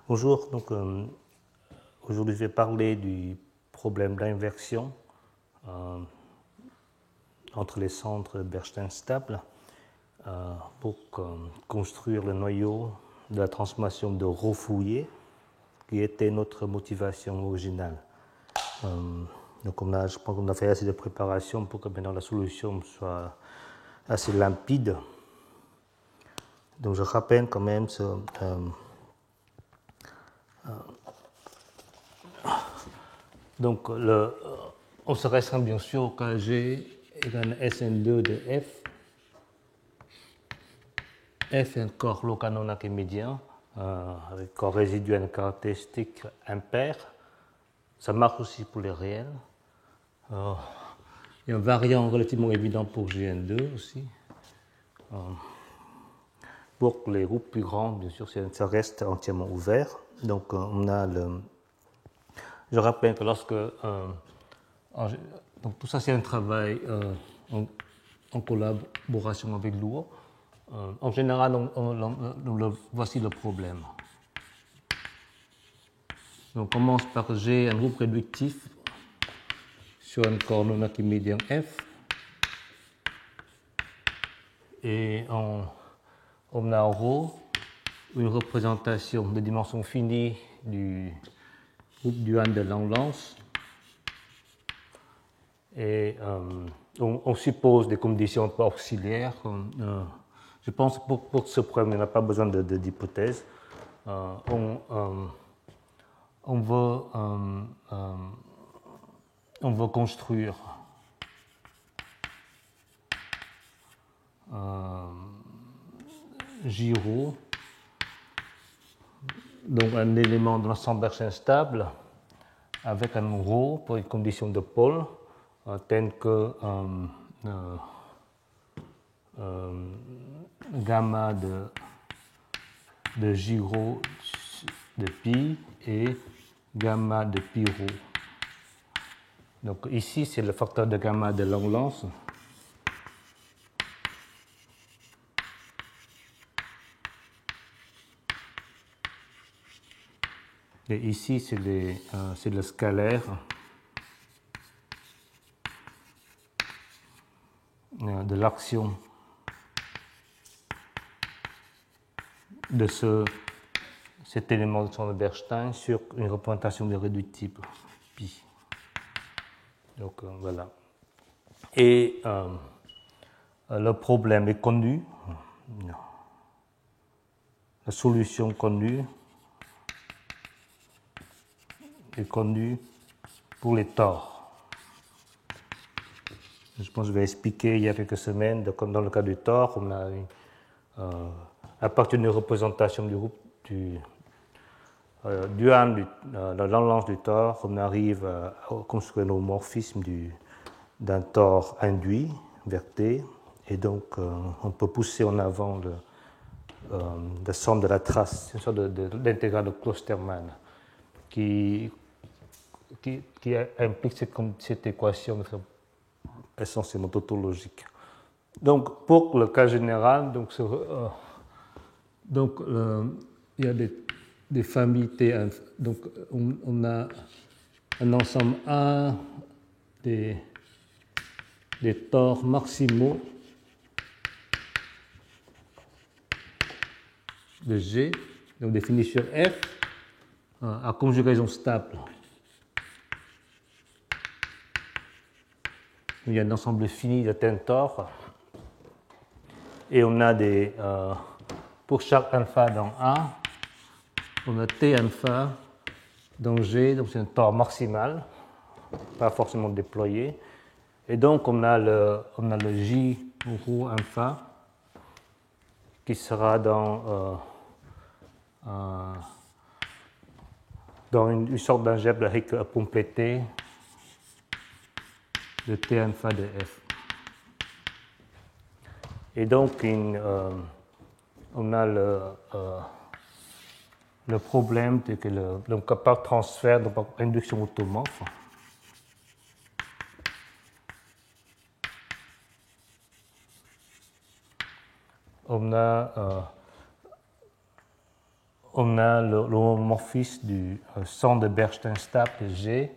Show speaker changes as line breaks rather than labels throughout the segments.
Bonjour, aujourd'hui je vais parler du problème d'inversion entre les centres Bernstein stables pour construire le noyau de la transformation de Rho-Fourier qui était notre motivation originale. Je pense qu'on a fait assez de préparation pour que maintenant la solution soit assez limpide. Donc je rappelle quand même on se restreint bien sûr au cas G égale Sn2 de F. F est un corps local non archimédien avec corps résiduel caractéristique impair. Ça marche aussi pour les réels. Il y a un variant relativement évident pour Gn2 aussi. Pour les groupes plus grands, bien sûr, ça reste entièrement ouvert. Donc, je rappelle que donc tout ça, c'est un travail en collaboration avec Luo. En général, voici le problème. Donc, on commence par G, un groupe réductif sur un corps non archimédien F. Et on a Rho, une représentation de dimension finie du groupe dual de Langlands. Et on suppose des conditions auxiliaires. Je pense que pour ce problème, il n'y a pas besoin d'hypothèse. On veut construire J-Rho, donc un élément de l'ensemble Bernstein stable avec un Rho pour une condition de pôle telle que gamma de J-Rho de pi et gamma de pi Rho. Donc ici, c'est le facteur de gamma de Langlands. Et ici, c'est le scalaire de l'action de cet élément de son Bernstein sur une représentation de réductible pi. Donc voilà. Et le problème est connu. La solution connue est connue pour les tors. Je pense que je vais expliquer il y a quelques semaines, comme dans le cas du tort, on a à partir d'une représentation du groupe dual de l'enlance du tort, on arrive à construire un homomorphisme d'un tort induit vers T, et donc on peut pousser en avant la somme de la trace, une sorte d'intégrale de Klosterman qui implique cette équation essentiellement tautologique. Donc, pour le cas général, il y a des familles T. Donc, on a un ensemble A des tors maximaux de G, donc définis sur F, à conjugaison stable. Il y a un ensemble fini de tentors. Et on a pour chaque alpha dans A, on a T alpha dans G, donc c'est un tort maximal, pas forcément déployé. Et donc on a le J rho alpha qui sera dans une sorte d'algèbre avec complété de T alpha de F. Et donc, on a le problème de que donc par transfert, donc par induction automorphe, on on a l'homomorphisme du centre de Bernstein-stable de G.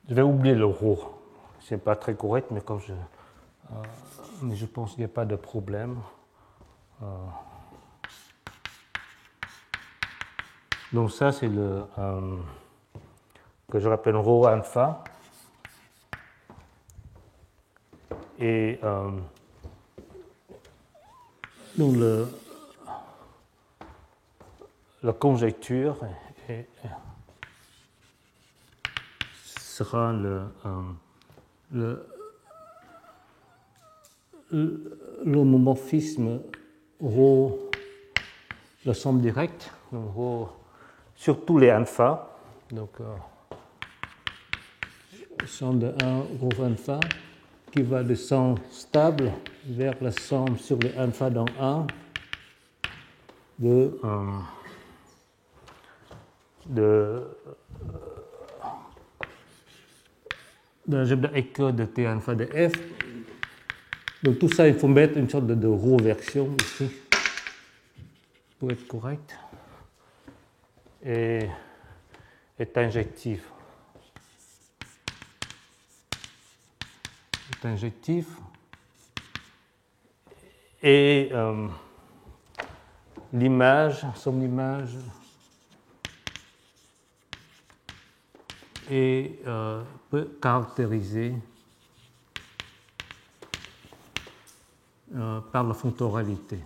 Je vais oublier le ρ. Ce n'est pas très correct, mais mais je pense qu'il n'y a pas de problème. Donc ça, c'est le que je rappelle ρ alpha. Et donc la conjecture sera l'homomorphisme ρ, la somme directe, donc ρ sur tous les alpha, donc somme de 1 ρ alpha, qui va de somme stable vers la somme sur les alpha dans 1 de l'algèbre de Hecke de T alpha de F. Donc tout ça, il faut mettre une sorte de ρ-version ici pour être correct. Et est injectif. Est injectif. Et l'image, somme d'image, peut caractériser par la fonctoralité.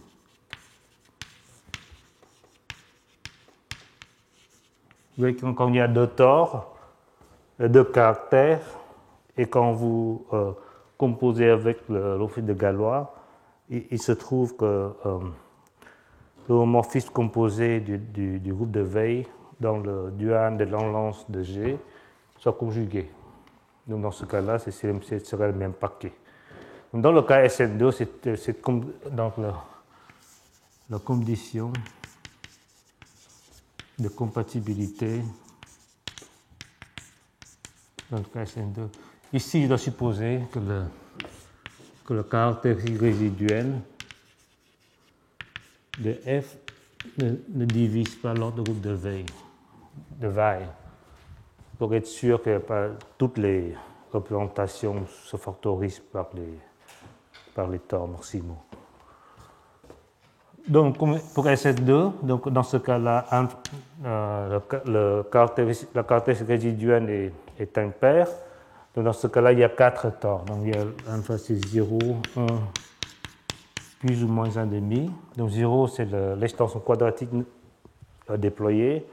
Vous voyez que quand il y a deux tores, deux caractères, et quand vous composez avec l'homomorphisme de Galois, il se trouve que l'homomorphisme composé du groupe de Weil dans le dual de l'enlance de G soit conjugué. Donc dans ce cas-là, ce serait le même paquet. Donc dans le cas SN2, c'est donc la condition de compatibilité dans le cas SN2. Ici, je dois supposer que le caractéristique résiduel de F ne divise pas l'ordre groupe de Weil, pour être sûr que toutes les représentations se factorisent par les tores maximaux. Donc, pour SF2, donc dans ce cas-là, la caractéristique résiduelle est impaire. Donc, dans ce cas-là, il y a 4 tores. Donc, il y a alpha, c'est 0, 1, plus ou moins 1,5. Donc, 0, c'est l'extension quadratique déployée.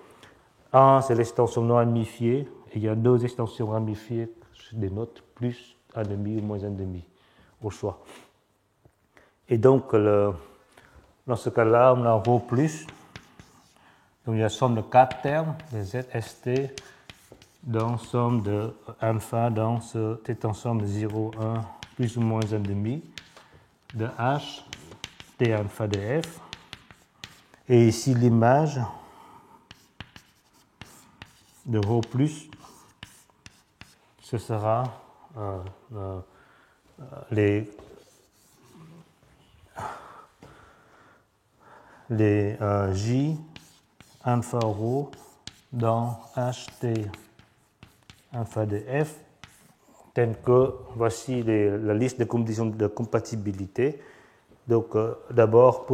1, c'est l'extension non ramifiée. Et il y a 2 extensions ramifiées, je dénote, plus 1,5 ou moins 1,5 au choix. Et donc, dans ce cas-là, on a ρ plus. Donc, il y a somme de 4 termes, de ZST, dans somme de alpha dans cette ensemble de 0, 1, plus ou moins 1,5, de H, T alpha de F. Et ici, l'image de ρ plus, ce sera les J alpha ρ dans HT alpha de F, tel que voici la liste de conditions de compatibilité. Donc, d'abord,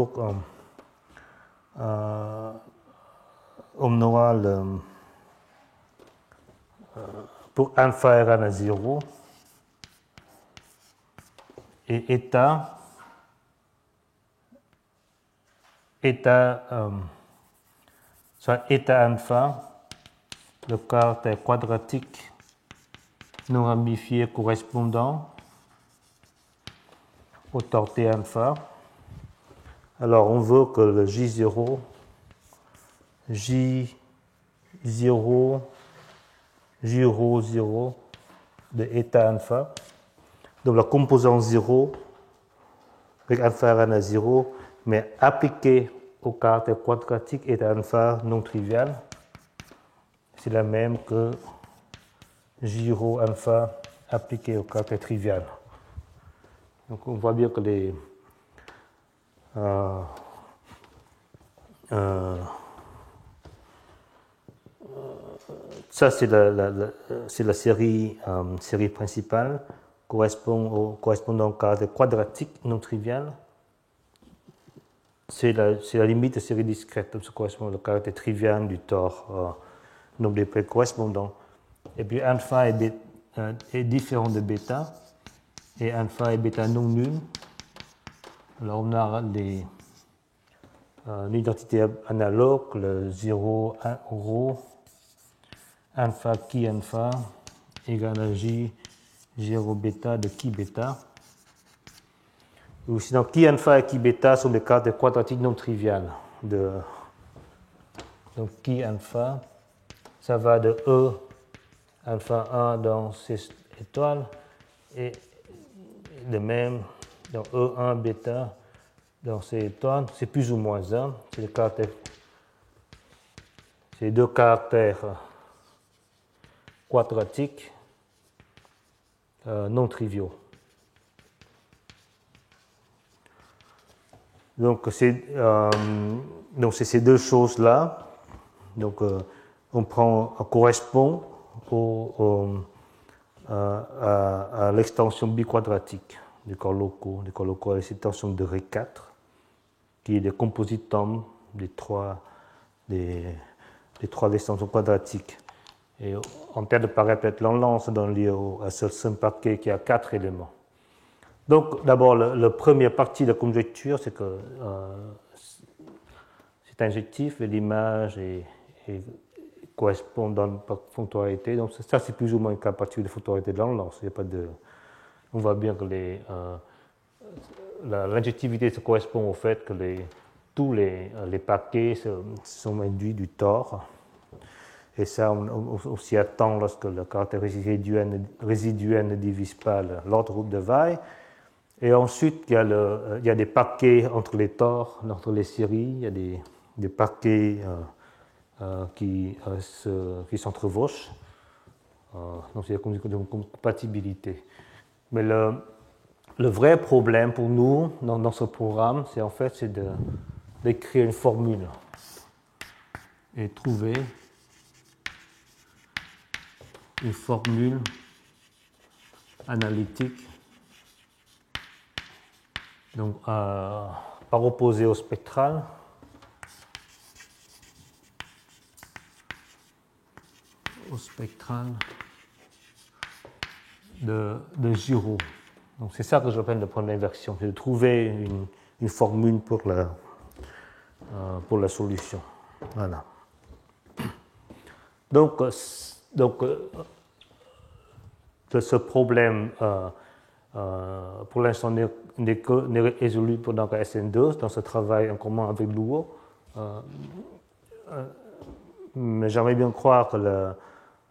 on aura pour alpha R à 0 et état soit état alpha, le caractère quadratique non ramifié correspondant au tore T alpha. Alors, on veut que le J0, J0, J0, 0 de état alpha, donc la composante 0 avec alpha R à 0, mais appliquée au caractère quadratique état alpha non trivial, c'est la même que J0 alpha appliqué au caractère trivial. Donc on voit bien que ça c'est la série, série principale, correspondant au caractère quadratique non trivial. C'est la limite de série discrète, donc ça correspond au caractère trivial du tore, nombre de près correspondant. Et puis alpha est différent de bêta, et alpha et bêta non nuls. Alors on a une identité analogue, le 0, 1, rho, alpha qui alpha égale à j 0 bêta de qui bêta. Ou sinon, qui alpha et qui bêta sont des caractères quadratiques non triviales. Donc, qui alpha, ça va de E alpha 1 dans C étoiles et de même dans E1 bêta dans C étoiles, c'est plus ou moins 1. C'est les deux caractères quadratiques non triviaux. Donc, c'est ces deux choses-là. Donc, on correspond à l'extension biquadratique des corps locaux. Les corps locaux à l'extension de Ré4, qui est le compositum des trois extensions quadratiques. Et en termes de parapète Langlands, on donne lieu à ce seul paquet qui a 4 éléments. Donc, d'abord, la première partie de la conjecture, c'est que c'est injectif et l'image correspond dans la fonctionnalité. Donc, ça, c'est plus ou moins une cas particulier de fonctionnalité de Langlands. On voit bien que l'injectivité se correspond au fait que tous les paquets sont induits du tore. Et ça, on s'y attend lorsque le caractère résiduel ne divise pas l'ordre groupe de Weil. Et ensuite, il y a des paquets entre les tores, entre les séries, il y a des paquets qui s'entrevauchent. Donc, c'est une compatibilité. Mais le vrai problème pour nous, dans ce programme, c'est d'écrire une formule et trouver une formule analytique donc, par opposé au spectral de Giraud. Donc c'est ça que j'appelle le problème d'inversion, c'est de trouver une formule pour la solution. Voilà. Donc ce problème, pour l'instant, n'est résolu dans le SN2, dans ce travail en commun avec Luo. Mais j'aimerais bien croire que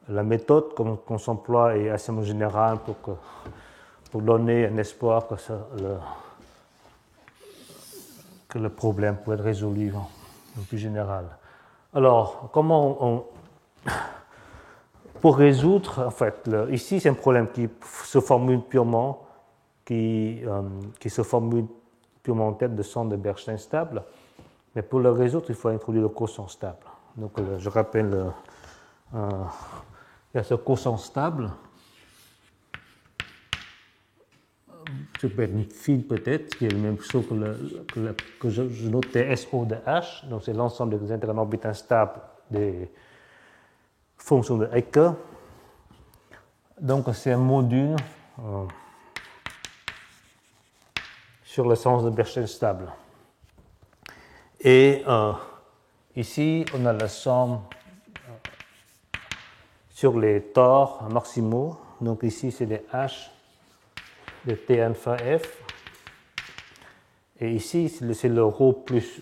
la méthode qu'on s'emploie est assez générale pour donner un espoir que le problème peut être résolu en plus général. Alors, pour résoudre, en fait, ici c'est un problème qui se formule purement, qui se formule purement en tête de centre de Bernstein stable, mais pour le résoudre, il faut introduire le quotient stable. Donc, je rappelle, il y a ce quotient stable. Ce peut être une file peut-être, qui est la même chose que je notais SO de H, donc c'est l'ensemble des intégrales orbites instables des fonctions de Hecke. Donc c'est un module sur le sens de Bernstein stable. Et ici, on a la somme sur les tores maximaux. Donc ici, c'est des H de T alpha F. Et ici, c'est le ρ plus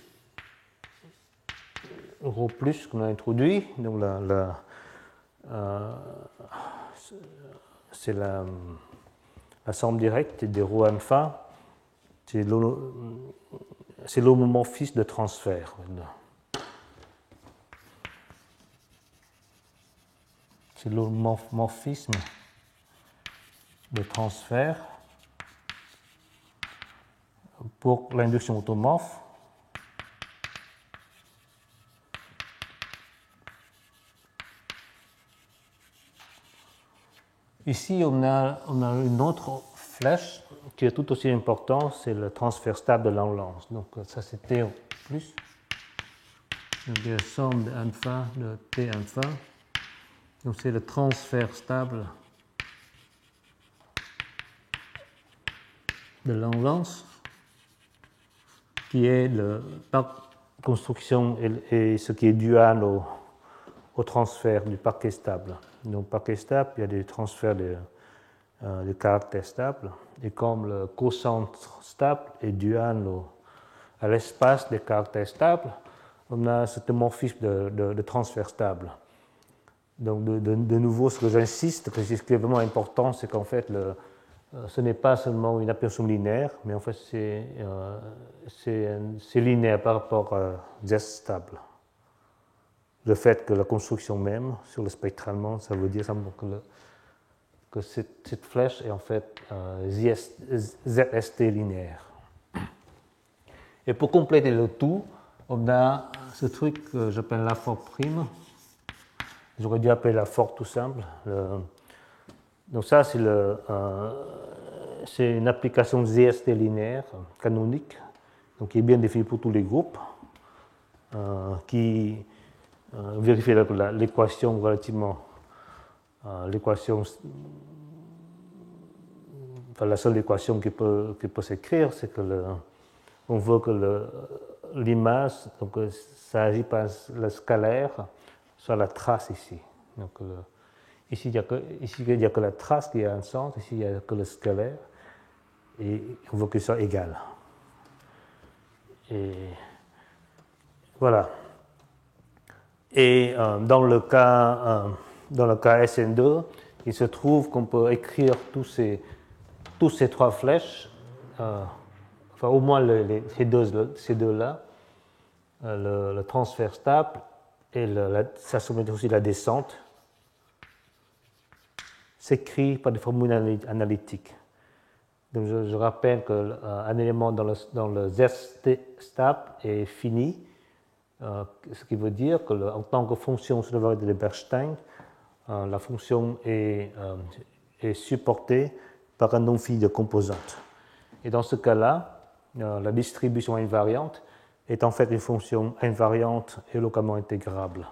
qu'on a introduit. Donc c'est la somme directe des ρ alpha. C'est l'homomorphisme de transfert. C'est l'homomorphisme de transfert pour l'induction automorphe. Ici, on a une autre flèche qui est tout aussi importante, c'est le transfert stable de Langlands. Donc ça c'est T plus. Donc la somme de alpha de T alpha. Donc c'est le transfert stable de Langlands qui est par construction et ce qui est dual au transfert du parquet stable. Donc parquet stable, il y a des transferts de caractères stables, et comme le cocentre stable est dual à l'espace des caractères stables, on a ce morphisme de transfert stable. Donc de nouveau, ce que j'insiste, ce qui est vraiment important, c'est qu'en fait, ce n'est pas seulement une application linéaire, mais en fait, c'est linéaire par rapport à Z stable. Le fait que la construction même, sur le spectralement, ça veut dire simplement que cette flèche est en fait ZST linéaire. Et pour compléter le tout, on a ce truc que j'appelle l'affort prime. J'aurais dû appeler l'affort tout simple. Donc ça, c'est une application ZST linéaire canonique, donc qui est bien définie pour tous les groupes, qui vérifie l'équation relativement l'équation. Enfin, la seule équation qui peut s'écrire, c'est que on veut que l'image, donc ça agit par le scalaire sur la trace ici. Donc ici, il n'y a que la trace qui a un centre, ici, il n'y a que le scalaire, et on veut que ça soit égal. Et voilà. Et dans le cas SN2, il se trouve qu'on peut écrire tous ces trois flèches, enfin au moins ces deux-là, le transfert stable et ça soumet aussi la descente, s'écrit par des formules analytiques. Donc je rappelle qu'un élément dans le ZST stable est fini, ce qui veut dire qu'en tant que fonction sur la variété de Bernstein, la fonction est supportée par un nombre fini de composantes. Et dans ce cas-là, la distribution invariante est en fait une fonction invariante et localement intégrable.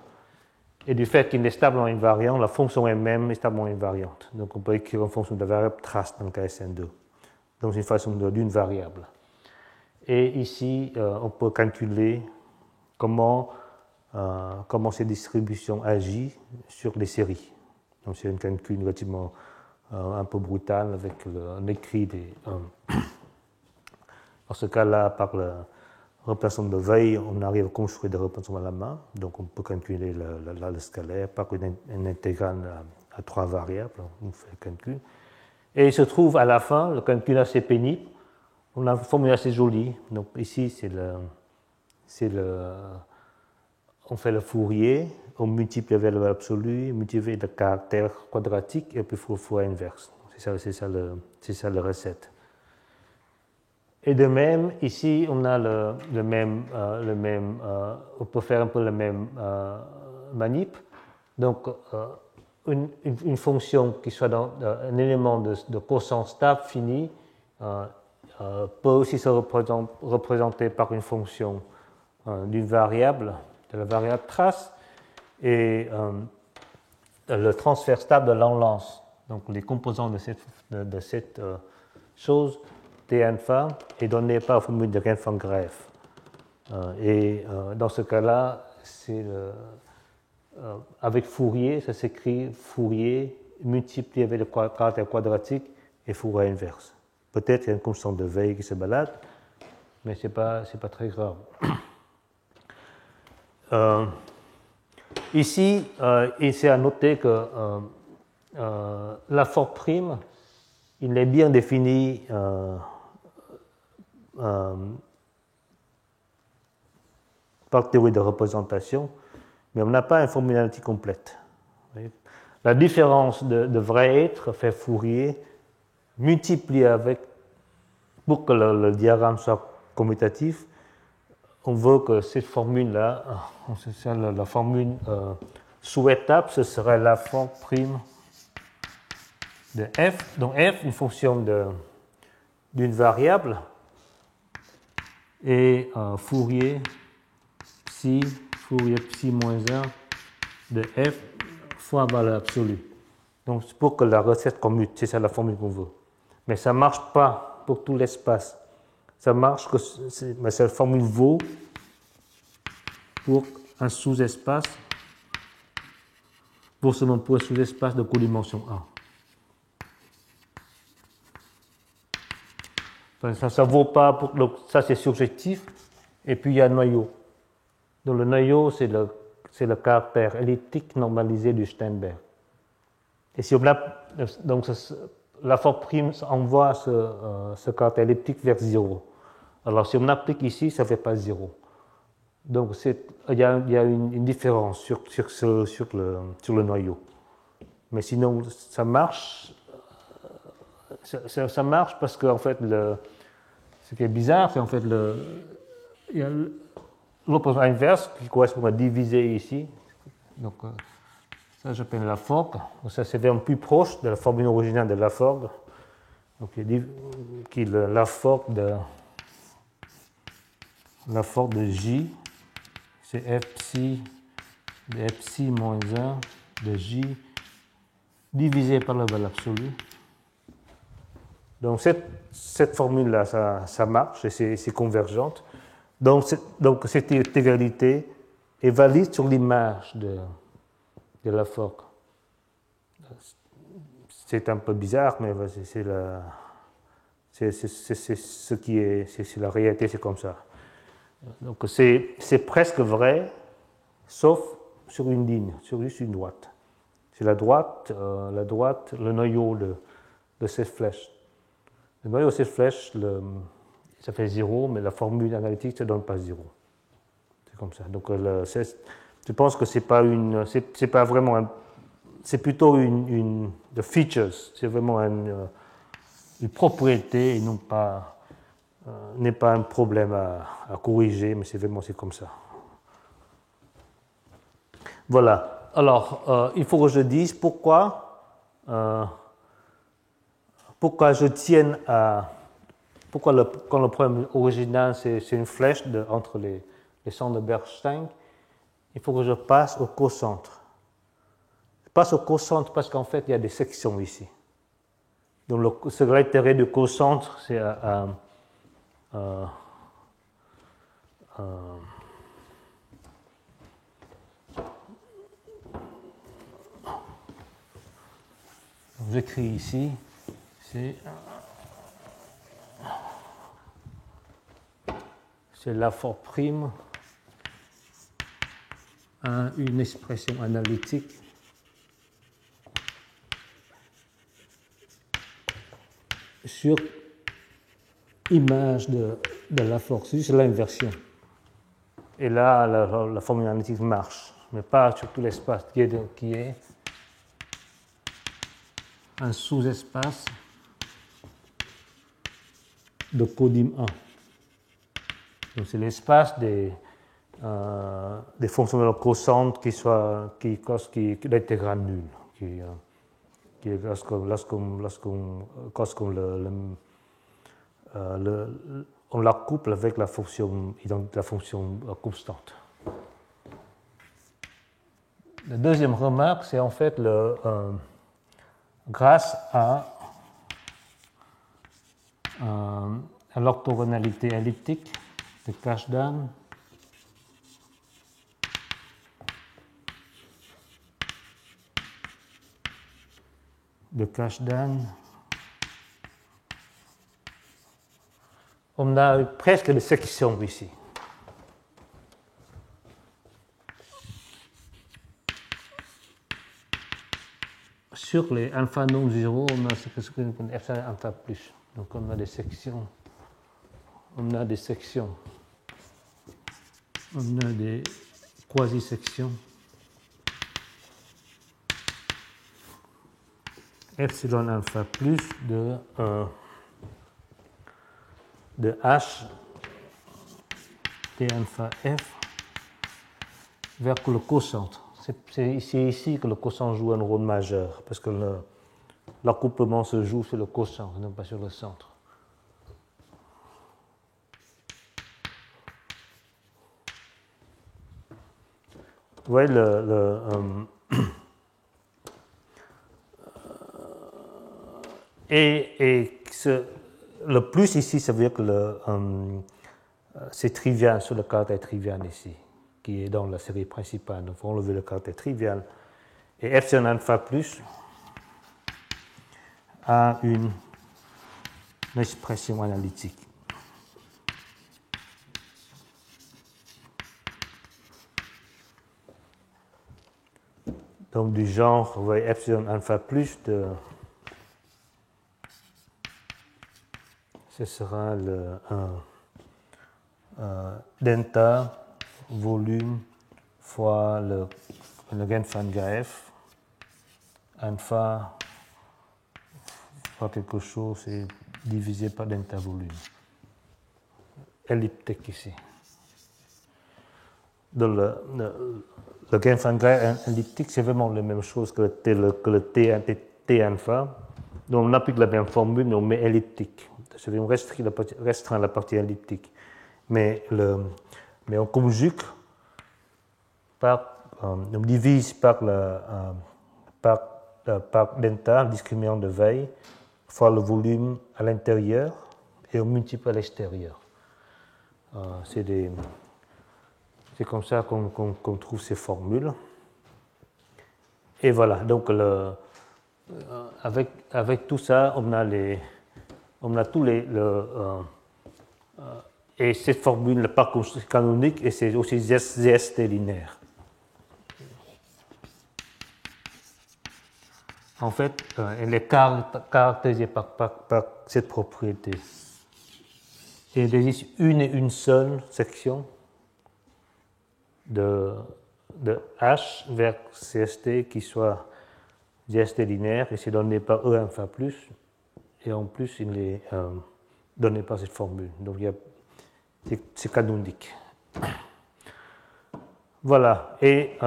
Et du fait qu'il est stablement invariant, la fonction elle-même est stablement invariante. Donc on peut écrire une fonction de variable trace dans le cas SN2. Donc c'est une façon d'une variable. Et ici, on peut calculer comment cette distribution agit sur les séries. Donc c'est un calcul relativement un peu brutal avec un écrit dans ce cas-là, par le remplacement de Weil, on arrive à construire des remplacements à la main. Donc on peut calculer le scalaire par une intégrale à trois variables. On fait le calcul. Et il se trouve à la fin, le calcul assez pénible, on a une formule assez jolie. Donc ici, on fait le Fourier, on multiplie avec la valeur absolue, multiplie le caractère quadratique et puis il faut fois inverse. C'est ça la recette. Et de même, ici, on a on peut faire un peu le même manip. Donc, une fonction qui soit dans un élément de quotient stable fini peut aussi se représenter par une fonction d'une variable, de la variable trace, et le transfert stable de Langlands. Donc, les composants de cette chose, T alpha, est donné par la formule de Rennes-van-Graeff. Et dans ce cas-là, avec Fourier, ça s'écrit Fourier multiplié avec le caractère quadratique et Fourier inverse. Peut-être qu'il y a une constante de Weil qui se balade, mais ce n'est pas très grave. Ici, il s'est à noter que l'affort prime, il est bien défini par théorie de représentation, mais on n'a pas une formule analytique complète. La différence devrait être fait Fourier multiplié avec, pour que le diagramme soit commutatif, on veut que cette formule-là, la formule souhaitable, ce serait l'affort prime de f. Donc f, une fonction d'une variable, et Fourier psi moins 1 de f fois valeur absolue. Donc c'est pour que la recette commute, c'est ça la formule qu'on veut. Mais ça ne marche pas pour tout l'espace. Ça marche que cette formule vaut pour un sous-espace, pour un sous-espace de codimension 1. Enfin, ça ne vaut pas pour. Donc ça c'est surjectif. Et puis il y a un noyau. Donc le noyau c'est le caractère elliptique normalisé du Steinberg. Et si on a, donc la forme prime envoie ce caractère elliptique vers 0. Alors si on applique ici, ça ne fait pas 0. Donc il y a une différence sur le noyau. Mais sinon, ça marche. Ça marche parce que en fait, ce qui est bizarre, c'est en fait il y a l'opposé inverse qui correspond à diviser ici. Donc ça, j'appelle la forgue. Ça, c'est vraiment plus proche de la formule originale de la forgue. Donc qui est la forgue de J, c'est f psi moins 1 de J divisé par la valeur absolue. Donc cette formule-là, ça marche et c'est convergente. Donc cette égalité est valide sur l'image de la forgue. C'est un peu bizarre, mais c'est ce qui est, c'est la réalité, c'est comme ça. Donc c'est presque vrai, sauf sur une ligne, sur juste une droite. C'est la droite, le noyau de cette flèche. Le noyau de cette flèche, ça fait 0, mais la formule analytique ne donne pas 0. C'est comme ça. Donc je pense que c'est pas vraiment c'est plutôt une features, c'est vraiment une propriété et non pas n'est pas un problème à corriger, mais c'est comme ça. Voilà. Alors, il faut que je dise pourquoi je tienne à. Quand le problème original, c'est une flèche entre les centres de Bernstein, il faut que je passe au cocentre. Je passe au cocentre parce qu'en fait, il y a des sections ici. Donc, l'intérêt du cocentre, c'est j'écris ici, c'est la forme prime à une expression analytique sur image de la force, c'est juste l'inversion. Et là, la formule analytique marche, mais pas sur tout l'espace qui est un sous-espace de codim 1. Donc c'est l'espace des fonctions de cocentre qui l'intégrale nulle, qui est lorsqu'on on la couple avec la fonction constante. La deuxième remarque, c'est en fait grâce à l'orthogonalité elliptique de Kashdan, on a presque des sections ici. Sur les alpha non zéro, on a ce qu'on appelle epsilon alpha plus. Donc on a des sections. On a des quasi-sections. Epsilon alpha plus de H T alpha F vers le cocentre. C'est ici que le cocentre joue un rôle majeur, parce que l'accouplement se joue sur le cocentre, non pas sur le centre. Vous voyez, le plus ici, ça veut dire que c'est trivial sur le caractère trivial ici, qui est dans la série principale. Donc, il faut enlever le caractère trivial. Et epsilon alpha plus a une expression analytique. Donc, du genre, vous voyez, epsilon alpha plus de. Ce sera le delta volume fois le Genfang F, alpha fois quelque chose et divisé par delta volume. Elliptique ici. Donc le Genfang elliptique, c'est vraiment la même chose que le T alpha. Donc on applique la même formule, mais on met elliptique. On restreint la partie elliptique. Mais on conjugue on divise par delta, discriminant de Weil, fois le volume à l'intérieur et on multiplie à l'extérieur. C'est comme ça qu'on trouve ces formules. Et voilà, donc avec tout ça, on a tous les. Et cette formule, le parc canonique, et c'est aussi ZST linéaire. En fait, elle est caractérisée par cette propriété. Il existe une seule section de H vers CST qui soit ZST linéaire, et c'est donné par E alpha plus, et en plus, il est donné par cette formule. Donc, c'est canonique. Voilà. Et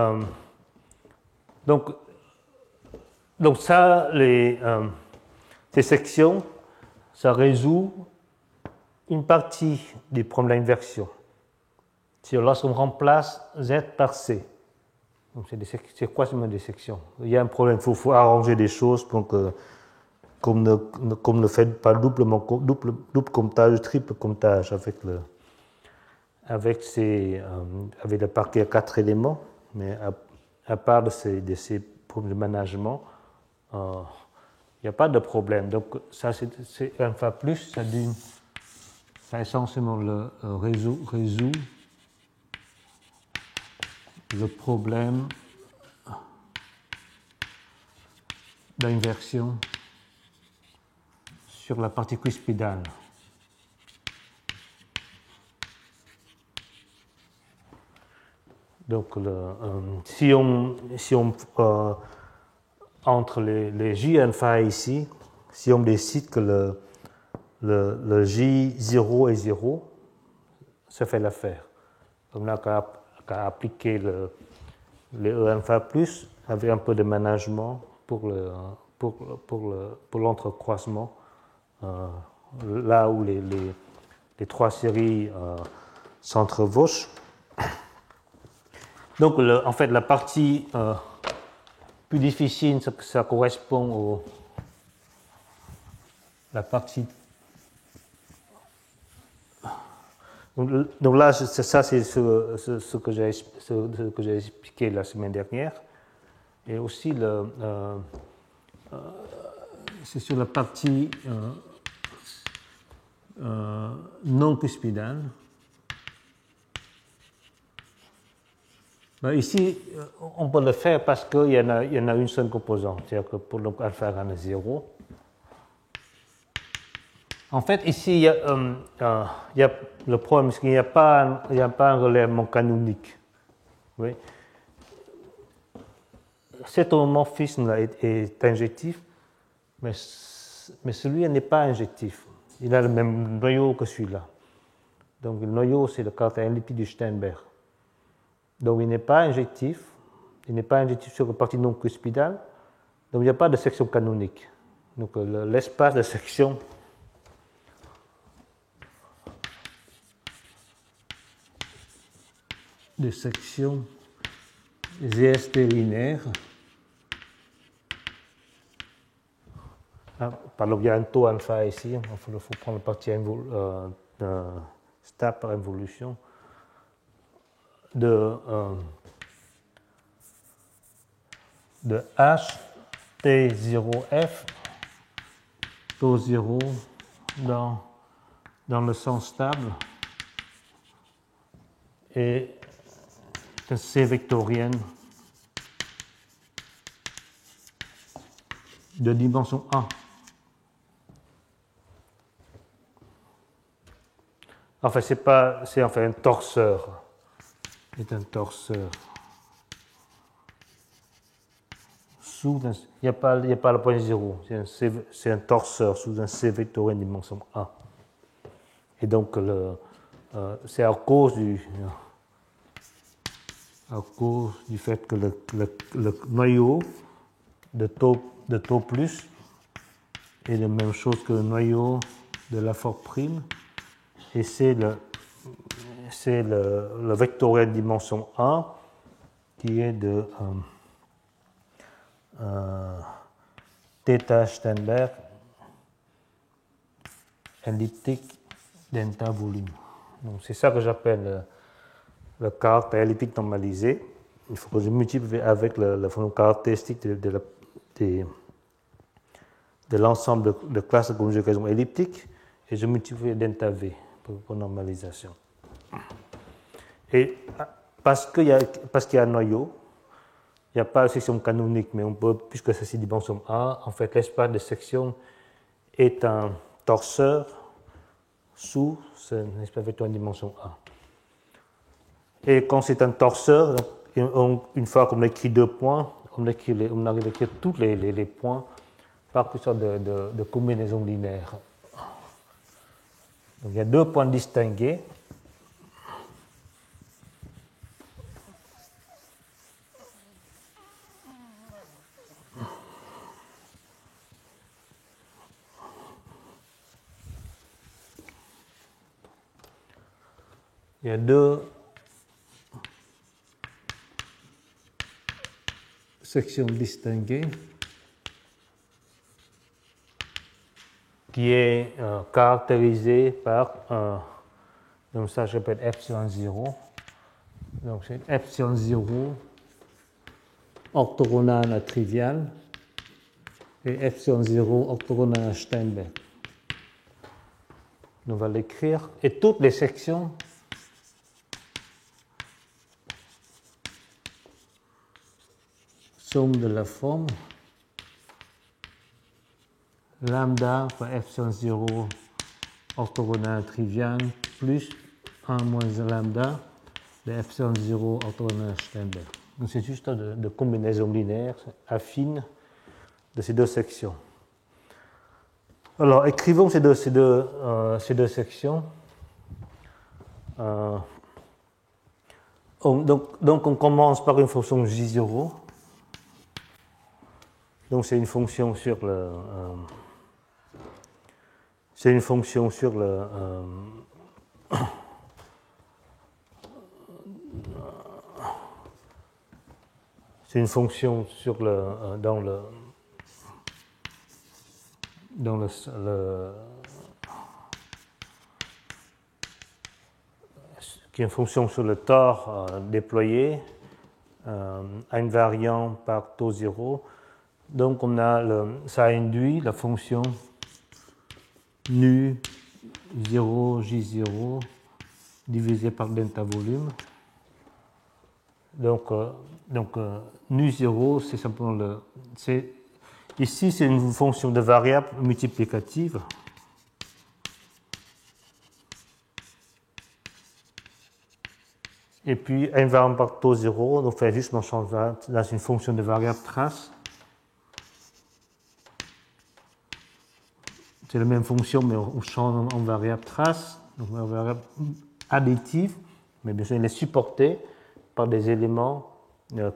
donc ça, ces sections, ça résout une partie du problème d'inversion. Lorsqu'on remplace Z par C, c'est quoi des sections? Il y a un problème, il faut arranger des choses pour que, comme ne fait pas double comptage, triple comptage avec le parquet à 4 éléments, mais à part de ces problèmes de management, il n'y a pas de problème. Donc ça, c'est alpha plus, ça essentiellement résout le problème d'inversion sur la partie cuspidale. Donc, si on entre les J alpha ici, si on décide que le J0 est 0, ça fait l'affaire. Donc là, qu'à appliquer le E alpha plus avec un peu de management pour l'entrecroisement, là où les trois séries s'entrevauchent. Donc, en fait, la partie plus difficile, ça correspond la partie. Donc là, ça c'est ce que j'ai expliqué la semaine dernière. Et aussi, c'est sur la partie non cuspidale. Ici, on peut le faire parce qu'il y en a une seule composante, c'est-à-dire que pour donc alpha égale à 0. En fait, ici, il y a le problème, c'est qu'il n'y a pas un relèvement canonique. Oui. Cet homomorphisme-là est injectif, mais celui-là n'est pas injectif. Il a le même noyau que celui-là. Donc, le noyau, c'est le caractère elliptique du Sternberg. Donc, il n'est pas injectif. Il n'est pas injectif sur la partie non cuspidale. Donc, il n'y a pas de section canonique. Donc l'espace de section GST linéaire. Pardon, il y a un taux alpha ici, il faut prendre la partie stable par involution de H T0F, taux 0 dans le sens stable et C vectorienne de dimension 1. Enfin, c'est enfin un torseur. C'est un torseur. Il n'y a pas le point 0. C'est un torseur sous un C vectorien dimension 1. Et donc, c'est à cause du fait que le noyau de taux plus est la même chose que le noyau de la forme prime. Et c'est le vectorien de dimension 1 qui est de θ Steinberg elliptique delta volume. Donc c'est ça que j'appelle le caractère elliptique normalisé. Il faut que je multiplie avec la fonction caractéristique de l'ensemble de classes de conjugaison elliptique et je multiplie delta V pour normalisation. Et parce qu'il y a un noyau, il n'y a pas de section canonique, mais on peut, puisque c'est dimension 1, en fait l'espace de section est un torseur sous un espace vectoriel de dimension 1. Et quand c'est un torseur, une fois qu'on écrit 2 points, on arrive à écrire tous les points par une sorte de combinaison linéaire. Donc il y a 2 points distingués. Il y a 2 sections distinguées qui est caractérisée par donc ça je répète epsilon 0. Donc c'est epsilon 0 orthogonal à trivial et epsilon 0 orthogonal à Steinberg. On va l'écrire et toutes les sections sont de la forme lambda par epsilon 0 orthogonal trivial plus 1 moins lambda de epsilon 0 orthogonal Steinberg. Donc c'est juste de combinaison linéaire affine de ces 2 sections. Alors écrivons ces deux sections. Donc on commence par une fonction J0. Donc c'est une fonction sur le c'est une fonction sur le c'est une fonction sur le dans le qui est une fonction sur le tore déployé invariant par taux 0. Donc on a ça induit la fonction nu 0 J0 divisé par delta volume. Donc nu 0 c'est simplement ici c'est une fonction de variable multiplicative. Et puis invariant par taux 0, donc on fait juste un changement dans une fonction de variable trace. C'est la même fonction, mais on change en variable trace, donc en variable additive, mais bien sûr, elle est supportée par des éléments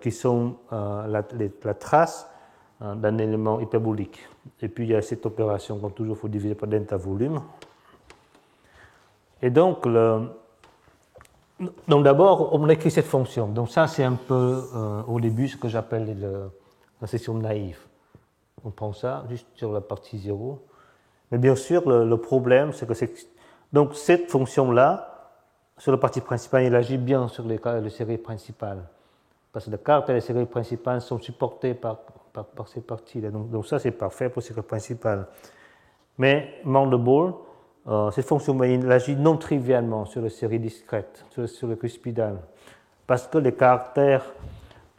qui sont la trace d'un élément hyperbolique. Et puis il y a cette opération, comme toujours, il faut diviser par delta volume. Et donc, d'abord, on écrit cette fonction. Donc ça, c'est un peu au début ce que j'appelle la section naïve. On prend ça juste sur la partie 0. Mais bien sûr, le problème, c'est que donc cette fonction-là, sur la partie principale, elle agit bien sur les séries principales. Parce que les caractères des séries principales sont supportés par ces parties-là. Donc ça, c'est parfait pour les séries principales. Mais Mandelbrot, cette fonction, elle agit non trivialement sur les séries discrètes, sur le cuspidal. Parce que les caractères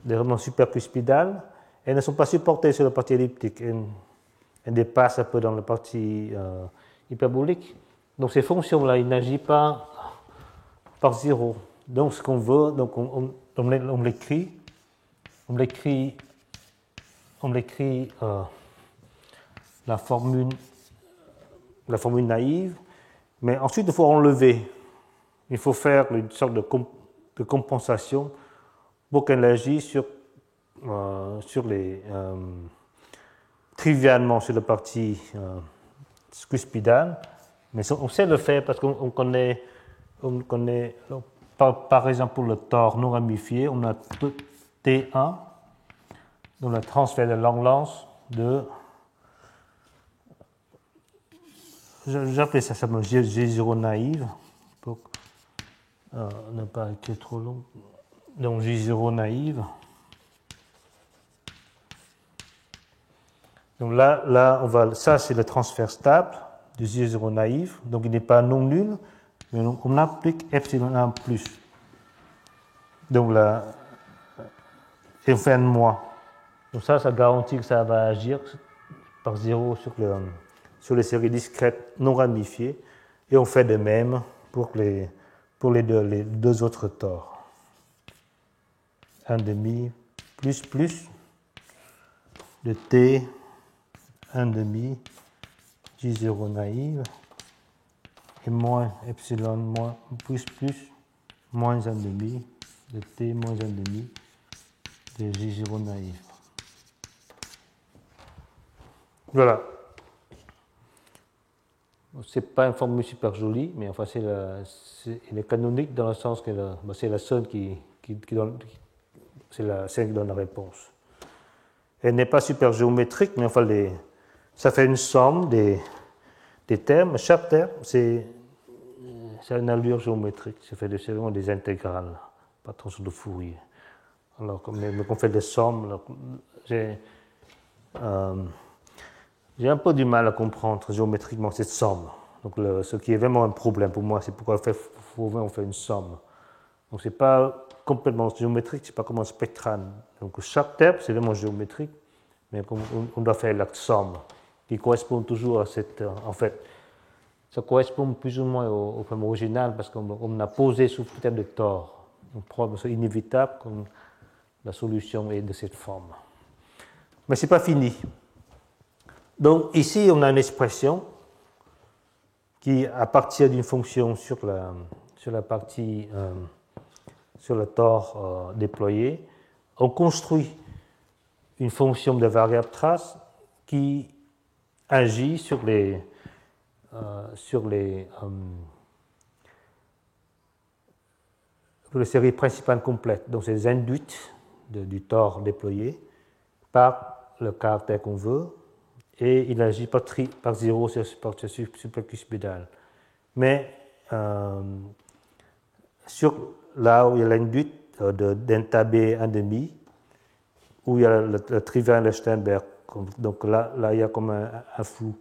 des romans supercuspidales, elles ne sont pas supportées sur la partie elliptique. Elles dépassent un peu dans la partie hyperbolique. Donc ces fonctions-là, elles n'agissent pas par 0. Donc ce qu'on veut, donc on l'écrit la formule naïve, mais ensuite il faut enlever. Il faut faire une sorte de compensation pour qu'elle agisse sur les trivialement sur la partie cuspidale, mais on sait le faire parce qu'on connaît par exemple pour le tore non ramifié, on a T1 dans le transfert de Langlands de j'appelle ça simplement G0 naïve pour ne pas être trop long. Donc J0 naïve. Donc là ça c'est le transfert stable du J0 naïf. Donc il n'est pas non nul, mais on applique epsilon 1 plus. Donc là, et on fait un moins. Donc ça garantit que ça va agir par 0 sur les séries discrètes non ramifiées. Et on fait de même pour les deux autres tores. 1,5 plus de T 1,5 J0 naïve et moins epsilon moins plus moins 1,5 de T moins 1,5 de J0 naïve. Voilà. C'est pas une formule super jolie, mais enfin elle est canonique dans le sens que c'est la seule qui donne, c'est celle qui donne la réponse. Elle n'est pas super géométrique, mais enfin ça fait une somme des termes. Chaque terme, c'est une allure géométrique. Ça fait vraiment des intégrales, pas trop de Fourier. Alors, mais quand on fait des sommes, j'ai un peu du mal à comprendre géométriquement cette somme. Donc, ce qui est vraiment un problème pour moi, c'est pourquoi on fait une somme. Donc, ce n'est pas complètement géométrique, c'est pas comme un spectral. Donc, chaque terme, c'est vraiment géométrique, mais on doit faire la somme qui correspond toujours à cette. En fait, ça correspond plus ou moins au forme original parce qu'on a posé sous terme de tore. Donc, c'est inévitable comme la solution est de cette forme. Mais ce n'est pas fini. Donc ici, on a une expression qui, à partir d'une fonction sur la partie, sur le tore déployé, on construit une fonction de variable trace qui agit sur les séries principales complètes. Donc c'est les induites du tore déployé par le caractère qu'on veut. Et il agit par 0 sur le supercuspidal. Mais là où il y a l'induite de delta B 1,5, où il y a le trivial de Sternberg, donc là il y a comme un flou.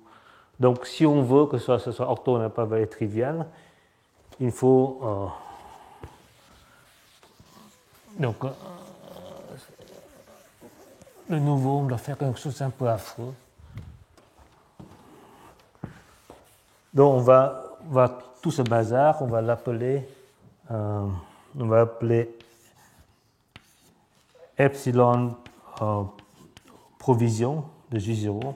Donc si on veut que ce soit orthogonal pas valeur triviale, il faut de nouveau on doit faire quelque chose d'un peu affreux. Donc on va tout ce bazar, on va l'appeler, epsilon provision de J0.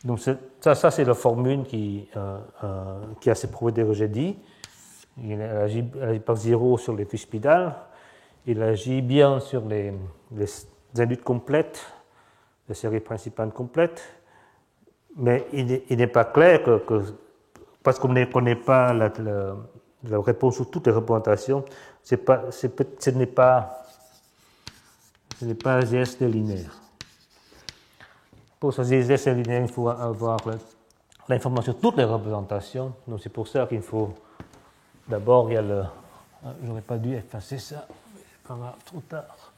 Donc ça c'est la formule qui a ses propriétés que j'ai dit. Il agit par 0 sur les cuspidales. Il agit bien sur les induites complètes la série principale complète. Mais il n'est pas clair parce qu'on ne connaît pas la réponse sur toutes les représentations, ce n'est pas un GST linéaire. Pour ce GST linéaire, il faut avoir l'information sur toutes les représentations. Donc c'est pour ça qu'il faut d'abord, il y a le... J'aurais pas dû effacer ça, mais c'est pas grave, trop tard.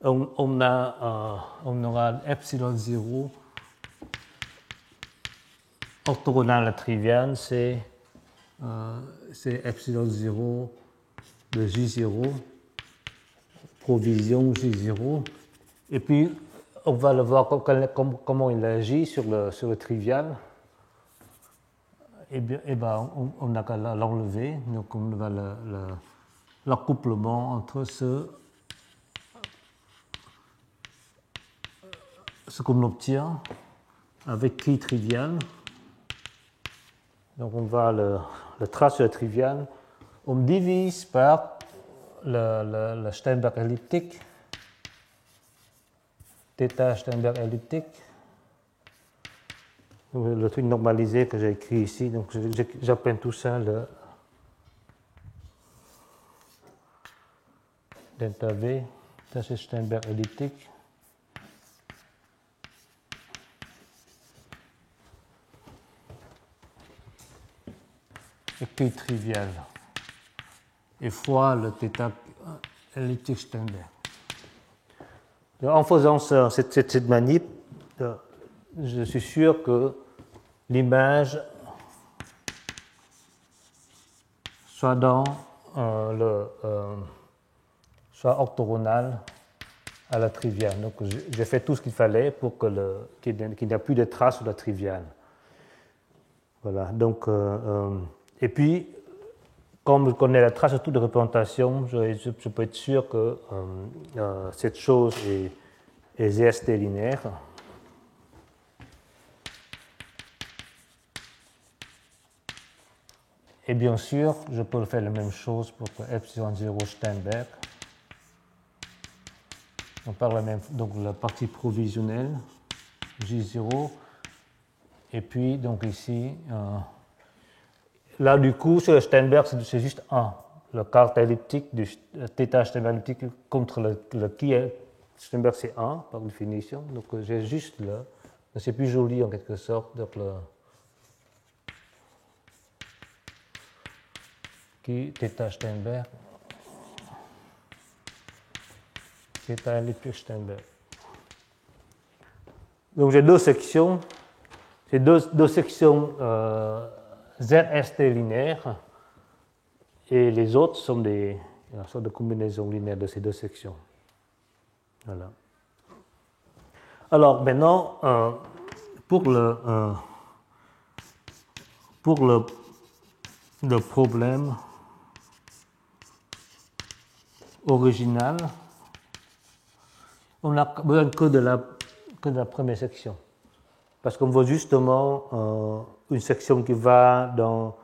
On aura epsilon 0 orthogonal à trivial, c'est epsilon 0 de J0, provision J0, et puis on va le voir comment il agit sur le trivial. Et bien, on n'a qu'à l'enlever, donc on va l'accouplement entre ce qu'on obtient avec qui trivial. Donc on va le trace sur le trivial. On divise par le Steinberg elliptique, θ Steinberg elliptique, le truc normalisé que j'ai écrit ici. Donc j'appelle tout ça le delta V, ça c'est Steinberg elliptique. Et Q trivial. Et fois le θ elliptique Steinberg. En faisant cette manip, je suis sûr que l'image soit soit orthogonale à la triviale. Donc j'ai fait tout ce qu'il fallait pour qu'il n'y ait plus de traces sur la triviale. Voilà. Donc et puis, comme je connais la trace de toutes les représentations, je peux être sûr que cette chose est GST linéaire. Et bien sûr, je peux faire la même chose pour epsilon 0 Steinberg. On parle même donc de la partie provisionnelle, J0. Et puis, donc ici, là, du coup, sur le Steinberg, c'est juste 1. Le quart elliptique du θ Steinberg elliptique contre le qui Steinberg, c'est 1 par définition. Donc, j'ai juste là. C'est plus joli en quelque sorte. Donc, le qui θ Steinberg. θ elliptique Steinberg. Donc, j'ai deux sections. C'est deux sections ZST linéaires. Et les autres sont une sorte de combinaison linéaire de ces deux sections. Voilà. Alors maintenant, pour le problème original, on n'a besoin que de la première section. Parce qu'on veut justement une section qui va dans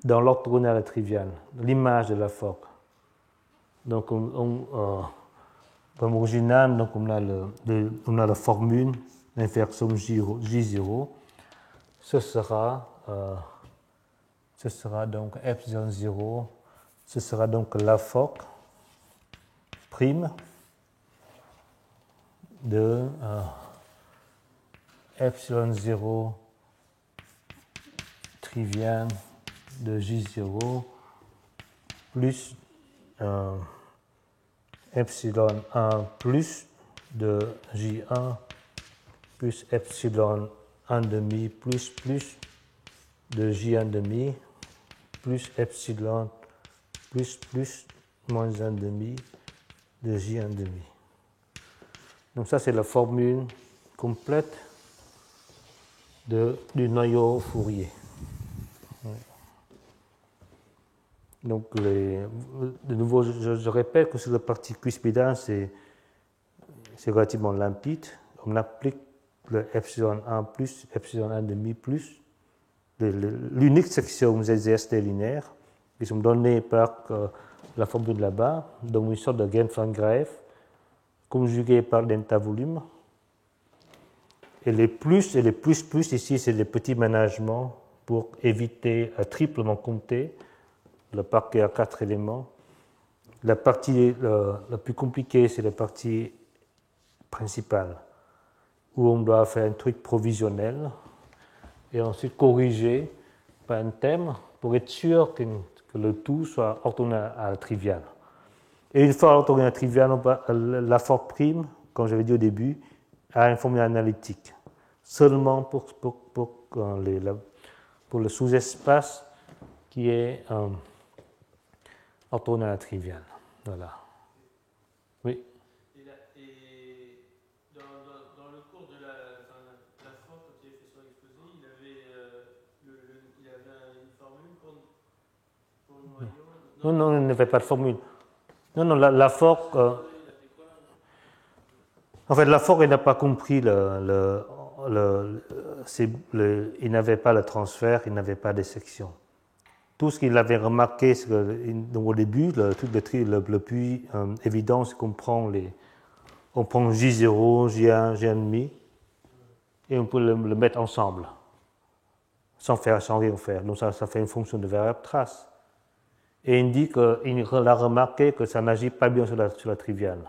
l'orthogonale triviale, l'image de la Fock. Donc, comme original, donc on a la formule, l'inversion J0. Ce sera donc epsilon 0, ce sera donc la Fock prime de epsilon 0 trivial de J0 plus epsilon 1 plus de J1 plus epsilon 1 demi plus de J1 demi plus epsilon plus moins 1 demi de J1 demi. Donc ça c'est la formule complète du noyau Fourier. Donc, de nouveau, je répète que sur la partie cuspidale, c'est relativement limpide. On applique le epsilon 1 plus, epsilon 1 demi plus, l'unique section ZZST linéaire, qui sont données par la formule là-bas, donc une sorte de Gendt-Van Graeff, conjuguée par delta volume. Et les plus ici, c'est des petits ménagements pour éviter à triplement compter le parquet à 4 éléments. La partie la plus compliquée, c'est la partie principale, où on doit faire un truc provisionnel et ensuite corriger par un thème pour être sûr que le tout soit orthogonal à la triviale. Et une fois orthogonal à la triviale, la forme prime, comme j'avais dit au début, a une formule analytique, seulement pour le sous-espace qui est orthogonal à la triviale. Voilà. Oui.
Et dans le cours de la forme, quand il a fait son exposé, il avait une formule pour le noyau.
Non, il n'avait pas de formule. Non, la force. En fait, la force, il n'a pas compris il n'avait pas le transfert, il n'avait pas de section. Tout ce qu'il avait remarqué, c'est que, au début, le truc le plus évident, c'est qu'on prend on prend J0, J1, J1,5, et on peut le mettre ensemble, sans rien faire. Donc ça fait une fonction de variable trace. Et il dit qu'il a remarqué que ça n'agit pas bien sur la triviale.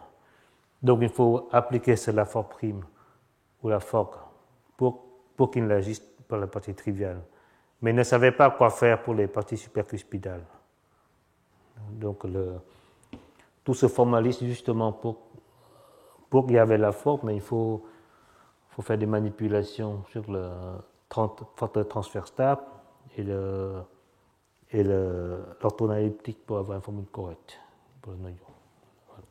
Donc il faut appliquer sur la forme prime ou la forme pour qu'il n'agisse pas la partie triviale. Mais il ne savait pas quoi faire pour les parties supercuspidales. Donc tout se formalise justement pour qu'il y avait la forme, mais il faut faire des manipulations sur le facteur de transfert stable et l'orthogonale elliptique pour avoir une formule correcte pour le noyau. Voilà.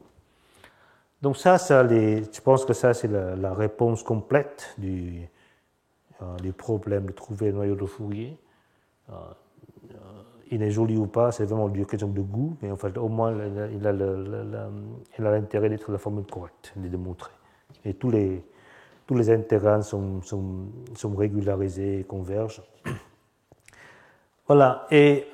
Donc je pense que ça c'est la réponse complète du problème de trouver le noyau de Fourier. Il est joli ou pas, c'est vraiment une question de goût, mais en fait au moins il a l'intérêt d'être la formule correcte, de démontrer. Et tous les intégrales sont régularisés et convergent. Voilà, et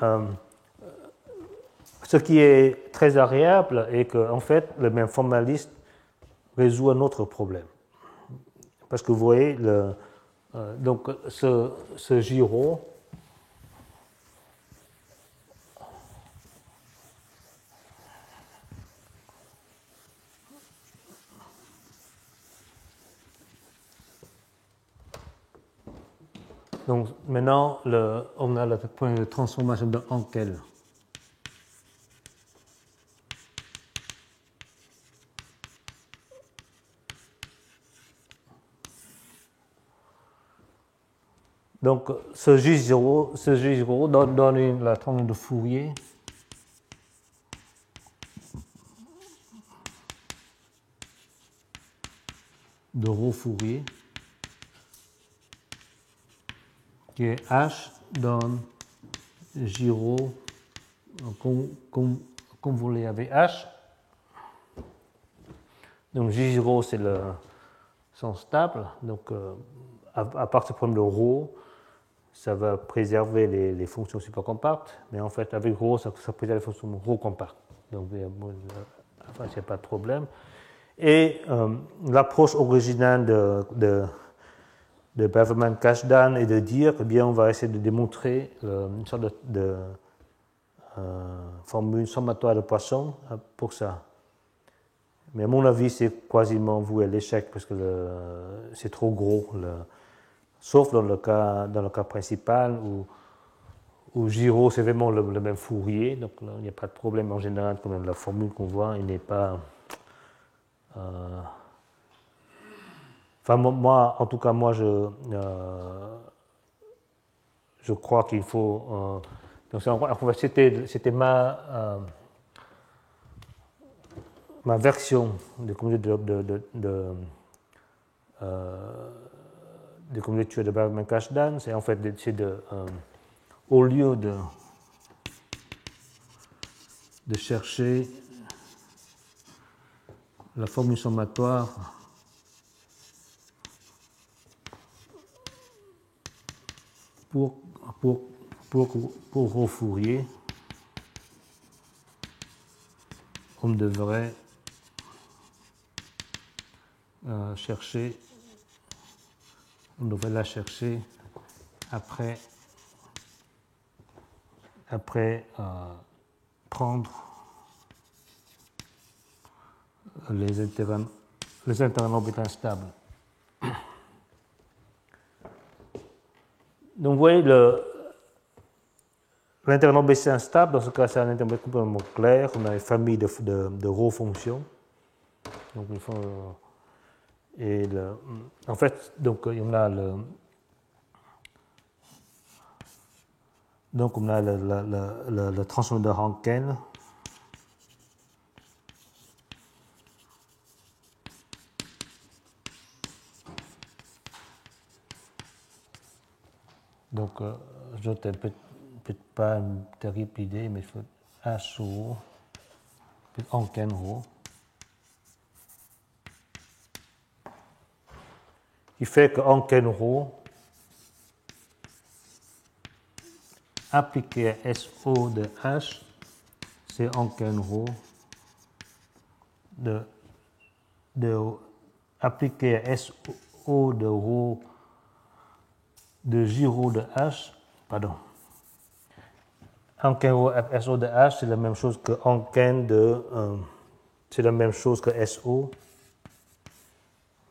ce qui est très agréable est qu'en fait, le même formaliste résout un autre problème. Parce que vous voyez, donc ce gyro, donc maintenant, on a le point de transformation de Hankel. Donc ce J0 donne la transformation de Fourier de rho Fourier qui est H donne J0 convolé avec H. Donc J0 c'est le sens stable, donc à part ce problème de rho, ça va préserver les fonctions supercompactes, mais en fait avec rho ça préserve les fonctions rho compactes, donc il n'y a pas de problème. Et l'approche originale de Braverman-Kashdan est de dire, eh bien, on va essayer de démontrer une sorte de formule sommatoire de Poisson pour ça. Mais à mon avis, c'est quasiment voué à l'échec parce que c'est trop gros. Sauf dans le cas principal où Giraud, c'est vraiment le même Fourier, donc là, il n'y a pas de problème en général, quand même, la formule qu'on voit, il n'est pas... Enfin, moi, en tout cas, moi, je crois qu'il faut... donc, c'était ma version de communauté de communauté de Braverman-Kashdan, c'est en fait au lieu de de chercher la formule sommatoire pour rho Fourier. On devrait chercher, on devrait la chercher après prendre les intervalles orbitaux instables. Donc vous voyez, l'intervalle orbitaux instable, dans ce cas c'est un intervalle complètement clair, on a une famille de rho fonctions. Donc, en fait, donc on a le transform de Hankel. Donc, je n'ai peut-être pas une terrible idée, mais il faut H rho, Hankel rho. Il fait que Hankel rho appliqué à SO de H, c'est Hankel rho appliqué à SO de rho de J rho de H, pardon. Hankel rho SO de H, c'est la même chose que Hankel c'est la même chose que SO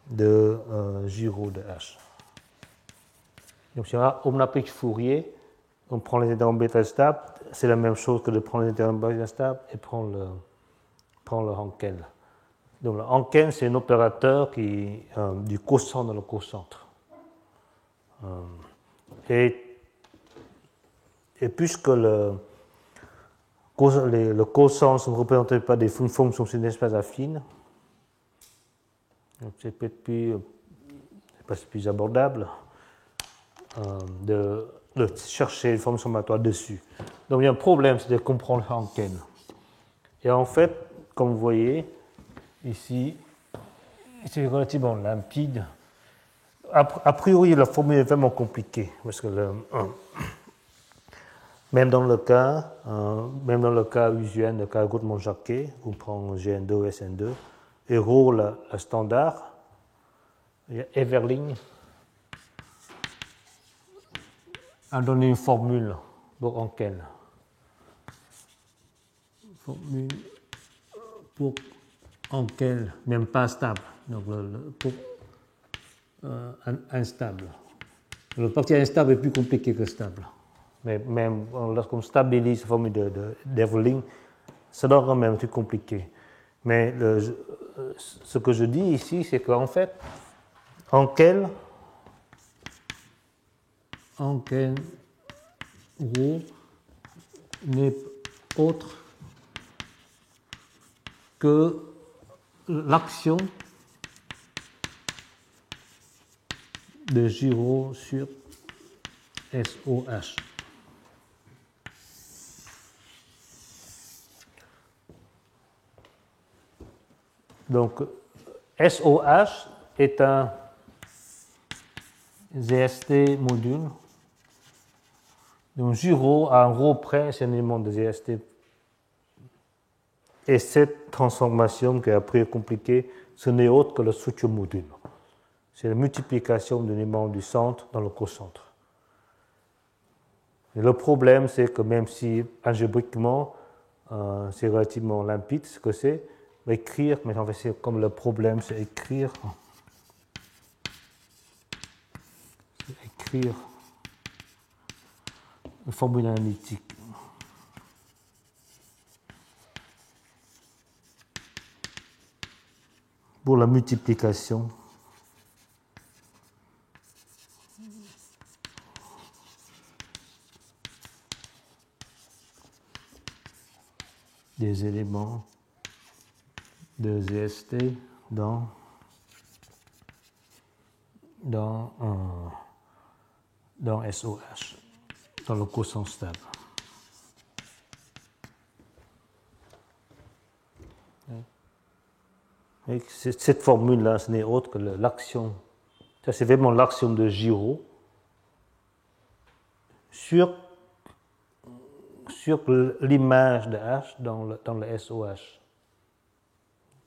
de J rho de H. Donc si on applique Fourier, on prend les intervalles bêta stables, c'est la même chose que de prendre les intervalles bêta stables et prendre le Hankel. Donc le Hankel, c'est un opérateur du cocentre dans le cocentre. Et puisque le cocentre ne représente pas des fonctions sur une espace affine, c'est peut-être plus abordable de chercher une formule sommatoire dessus. Donc il y a un problème, c'est de comprendre le Hankel. Et en fait, comme vous voyez, ici, c'est relativement limpide. A priori, la formule est vraiment compliquée, parce que même dans le cas usuel, le cas Goudmont-Jacquet, on prend GN2 ou SN2, et rho, la standard, il y a Everling a donné une formule pour Hankel. Formule pour Hankel, même pas stable, donc pour instable. Le parti instable est plus compliqué que stable. Mais même lorsqu'on stabilise la formule d'Everling, ça donne quand même un truc compliqué. Mais ce que je dis ici, c'est qu'en fait, Hankel rho n'est autre que l'action de J rho sur SOH. Donc, SOH est un ZST module. Donc, J rho à un rho près, c'est un élément de ZST. Et cette transformation qui est après compliquée, ce n'est autre que le structure module. C'est la multiplication de l'élément du centre dans le cocentre. Et le problème, c'est que même si algébriquement, c'est relativement limpide ce que c'est, écrire, mais en fait, c'est comme le problème, c'est écrire une formule analytique. Pour la multiplication des éléments de ZST dans SOH, dans le quotient stable. Et cette formule-là, ce n'est autre que l'axiome. Ça, c'est vraiment l'axiome de Giraud sur l'image de H dans le SOH.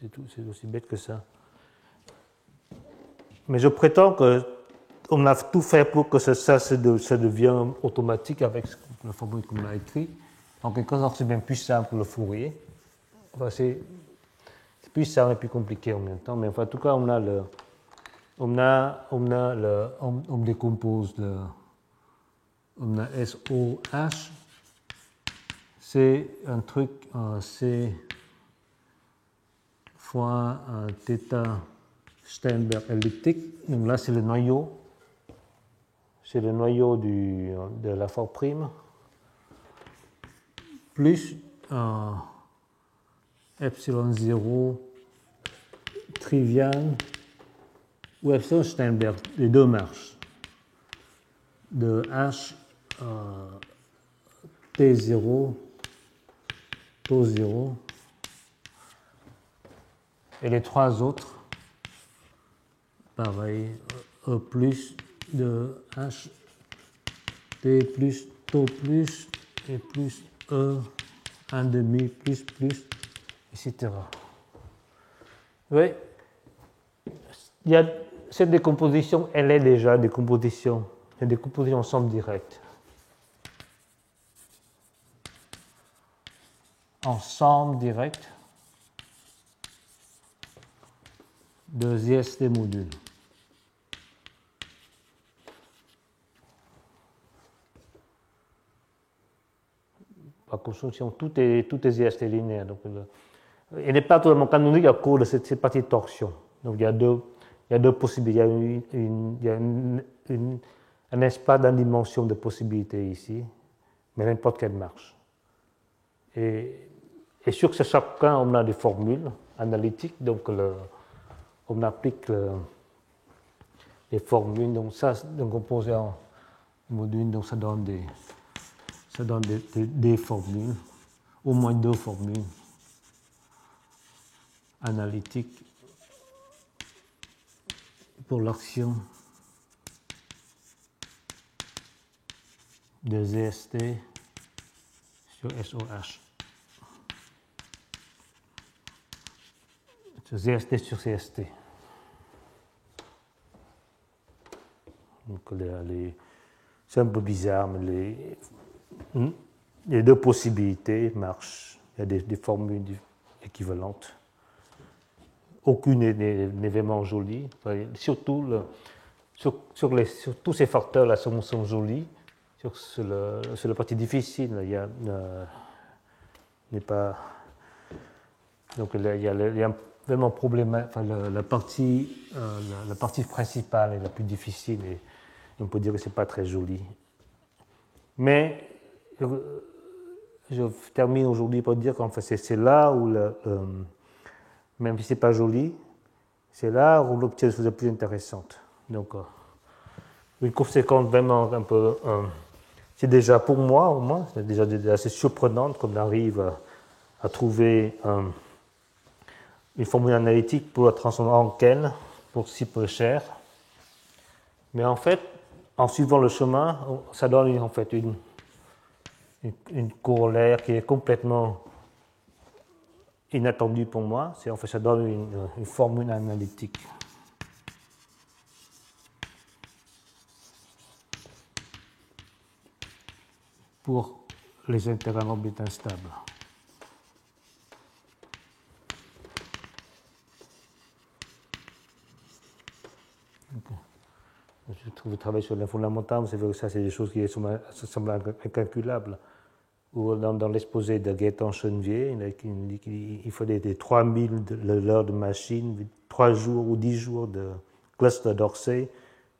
C'est aussi bête que ça. Mais je prétends qu'on a tout fait pour que ça devienne automatique avec la formule qu'on a écrite. En quelque sorte, c'est bien plus simple le Fourier. Enfin, c'est plus simple et plus compliqué en même temps. Mais enfin, en tout cas, on décompose on a SOH. C'est un truc C fois un θ Steinberg elliptique. Donc là, c'est le noyau. C'est le noyau de la forme prime. Plus epsilon 0 trivial ou epsilon Steinberg. Les deux marches. De H T0, tau 0. Et les trois autres, pareil, E plus de H, T plus, tau plus, et plus E, 1 demi, plus, etc. Oui, cette décomposition, elle est déjà une décomposition en somme directe. En somme directe de ZST module. Par construction, tout est ZST linéaire. Donc, il n'est pas totalement canonique à cause de cette partie de torsion. Donc il y a deux possibilités. Il y a un espace d'une dimension de possibilités ici, mais n'importe quelle marche. Et sur ce chacun, on a des formules analytiques, donc on applique les formules. Donc ça, donc composé en module, donc ça donne des formules, au moins deux formules analytiques pour l'action de ZST sur SOH. Sur ZST sur CST. Donc c'est un peu bizarre, mais les deux possibilités marchent. Il y a des formules équivalentes. Aucune n'est vraiment jolie. Enfin, surtout, tous ces facteurs-là sont jolis. Sur la partie difficile, il y a n'est pas. Donc il y a vraiment problème. Enfin, la partie principale est la plus difficile et on peut dire que c'est pas très joli. Mais je termine aujourd'hui par dire qu'en fait c'est là où même si c'est pas joli, c'est là où on obtient des choses plus intéressantes. Donc une conséquence vraiment un peu. C'est déjà pour moi, au moins, c'est déjà assez surprenant qu'on arrive à trouver une formule analytique pour la transformer en Ken pour si peu cher. Mais en fait, en suivant le chemin, ça donne en fait une corollaire qui est complètement inattendue pour moi. En fait, ça donne une formule analytique. Pour les intérêts en orbite instable. Okay. Je trouve le travail sur l'infondamentale, c'est vrai que ça, c'est des choses qui semblent incalculables. Ou dans l'exposé de Gaëtan Chenevier, il dit qu'il fallait des 3000 l'heure de machine, 3 jours ou 10 jours de cluster d'Orsay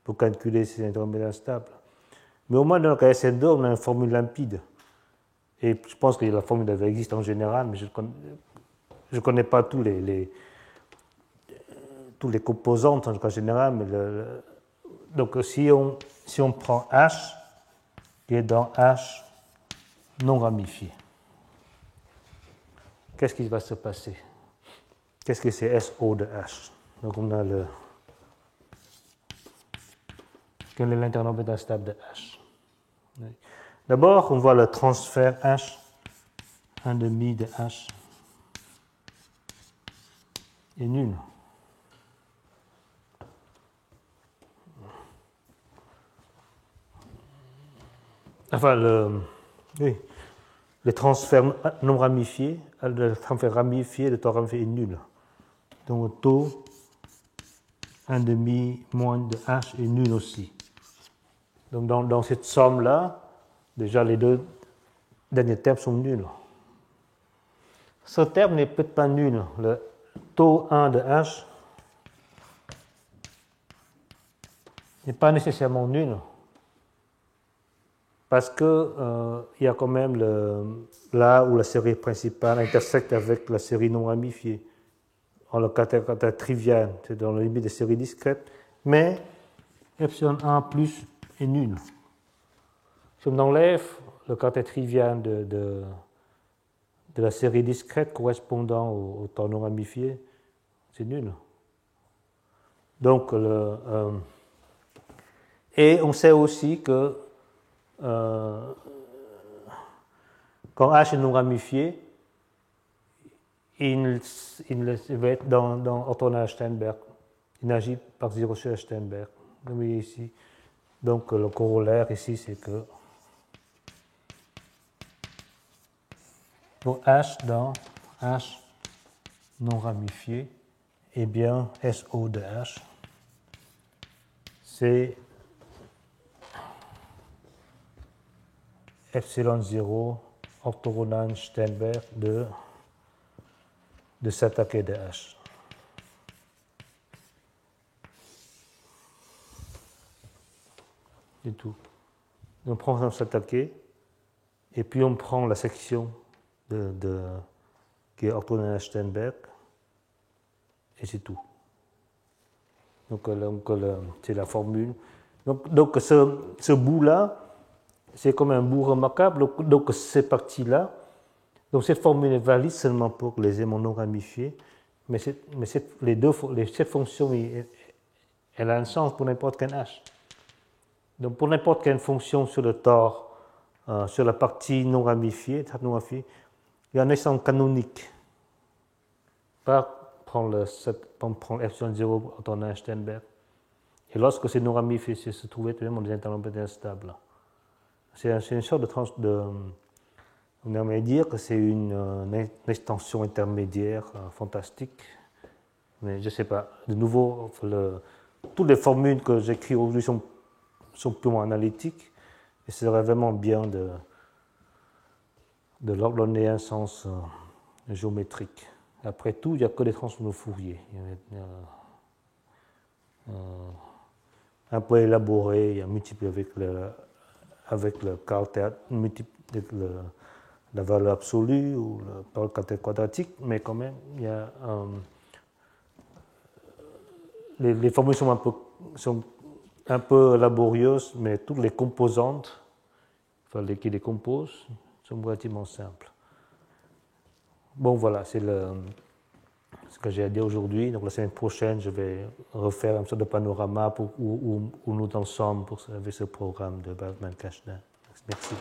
pour calculer ces intérêts en orbite instable. Mais au moins dans le cas SN2, on a une formule limpide. Et je pense que la formule existe en général, mais je ne connais pas tous les composantes en cas général. Mais donc si on prend H, qui est dans H non ramifié, qu'est-ce qui va se passer? qu'est-ce que c'est SO de H? Donc on a le... Quel est l'interlopéteur stable de H? D'abord, on voit le transfert H, 1,5 de H est nul. Enfin, le transfert non ramifié, le transfert ramifié, le taux ramifié est nul. Donc le taux 1,5 moins de H est nul aussi. Donc dans cette somme-là, déjà les deux derniers termes sont nuls. Ce terme n'est peut-être pas nul. Le taux 1 de H n'est pas nécessairement nul. Parce que il y a quand même là où la série principale intersecte avec la série non ramifiée. En le caractère trivial, c'est dans la limite des séries discrètes, mais epsilon 1 plus est nul. Si on enlève le caractère trivial de la série discrète correspondant au temps non ramifié, c'est nul. Donc, et on sait aussi que quand H est non ramifié, il va être dans orthogonal Sternberg. Il agit par 0 sur Sternberg. Vous voyez ici. Donc le corollaire ici, c'est que pour H dans H non ramifié, eh bien SO de H, c'est epsilon 0 orthogonal Sternberg de s'attaquer de H. C'est tout. On prend s'attaquer et puis on prend la section qui est orthogonale à Sternberg et c'est tout. Donc c'est la formule. Donc ce bout-là, c'est comme un bout remarquable. Donc ces parties-là, donc cette formule est valide seulement pour les aimants non ramifiés, mais cette fonction, elle a un sens pour n'importe quel H. Donc pour n'importe quelle fonction sur le tore, sur la partie non ramifiée, il y a un exemple canonique. Par prendre epsilon 0 orthogonal à Sternberg. Et lorsque c'est non ramifié, c'est se trouver tout de même des interlopétaires stables. C'est une sorte on aimerait dire que c'est une extension intermédiaire fantastique, mais je ne sais pas. De nouveau, toutes les formules que j'écris aujourd'hui sont purement analytiques, et ce serait vraiment bien de leur donner un sens géométrique. Après tout, il n'y a que des transformes de Fourier. Un peu élaboré, il y a multiple avec le caractère multiple la valeur absolue ou le caractère quadratique, mais quand même, il y a les formules sont un peu laborieuses, mais toutes les composantes, enfin qui les composent, sont relativement simples. Bon, voilà, c'est ce que j'ai à dire aujourd'hui. Donc la semaine prochaine, je vais refaire un sorte de panorama où nous en sommes avec ce programme de Bavman-Kashdan. Merci.